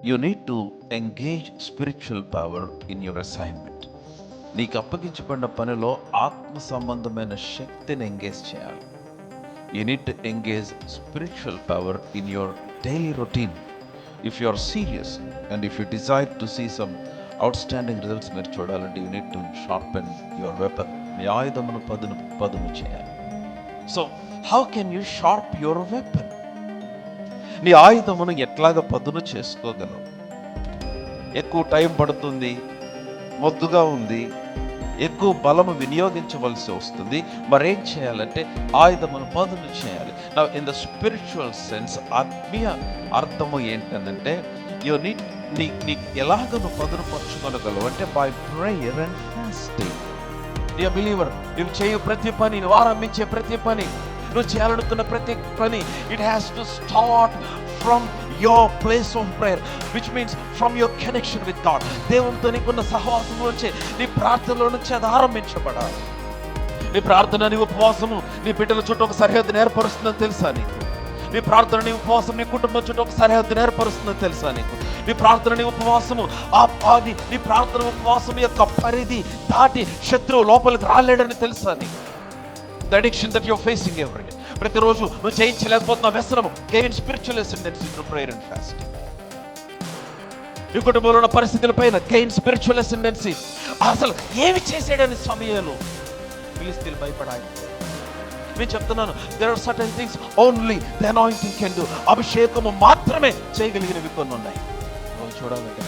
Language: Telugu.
You need to engage spiritual power in your assignment. నీకు అప్పగించబడిన పనిలో ఆత్మ సంబంధమైన శక్తిని ఎంగేజ్ చేయాలి. You need to engage spiritual power in your daily routine. If you are serious and if you desire to see some outstanding results మీరు చూడాలంటే you need to sharpen your weapon. మీ ఆయుధమును పదును చేయాలి. So how can you sharp your weapon? నీ ఆయుధమును ఎట్లాగ పదును చేసుకోగలవు? ఎక్కువ టైం పడుతుంది, మొద్దుగా ఉంది, ఎక్కువ బలము వినియోగించవలసి వస్తుంది. మరేం చేయాలంటే ఆయుధమును పదును చేయాలి. నా ఇన్ ద స్పిరిచువల్ సెన్స్ ఆత్మీయ అర్థము ఏంటంటే యు నీడ్ నీ ఎలాగ నువ్వు పదును పరుచుకోగలవు అంటే by prayer and fasting. Dear believer, నువ్వు చేయు ప్రతి పని, నువ్వు ఆరంభించే ప్రతి పని, నువ్వు చేయాలనుకున్న ప్రతి పని, it has to start from your place of prayer, which means from your connection with God. దేవునితో నీకున్న సహవాసం నుంచి, నీ ప్రార్థనలో నుంచి అది ఆరంభించబడాలి. నీ ప్రార్థన, నీ ఉపవాసము నీ బిడ్డల చుట్టూ ఒక సరిహద్దును ఏర్పరుస్తుందని తెలుసా నీకు? నీ ప్రార్థన, నీ ఉపవాసం నీ కుటుంబం చుట్టూ ఒక సరిహద్దును ఏర్పరుస్తుందని తెలుసా నీకు? నీ ప్రార్థన, నీ ఉపవాసము నీ ప్రార్థన ఉపవాసం యొక్క పరిధి దాటి శత్రువు లోపలికి రాలేడని తెలుసా నీకు? The addiction that you're facing every day, ప్రతిరోజు నువ్వు జయించలేకపోతున్న వ్యసనము, gain spiritual ascendancy through prayer and fasting. ఈ కుటుంబంలో ఉన్న పరిస్థితుల పైన gain spiritual ascendancy. అసలు ఏమి చేసాడని సమయంలో ఫిలిస్తీయులు భయపడాలి. నేను చెప్తున్నాను, there are certain things only the anointing can do. అభిషేకము మాత్రమే చేయగలిగినవి కొన్ని ఉన్నాయి. చూడాలంటే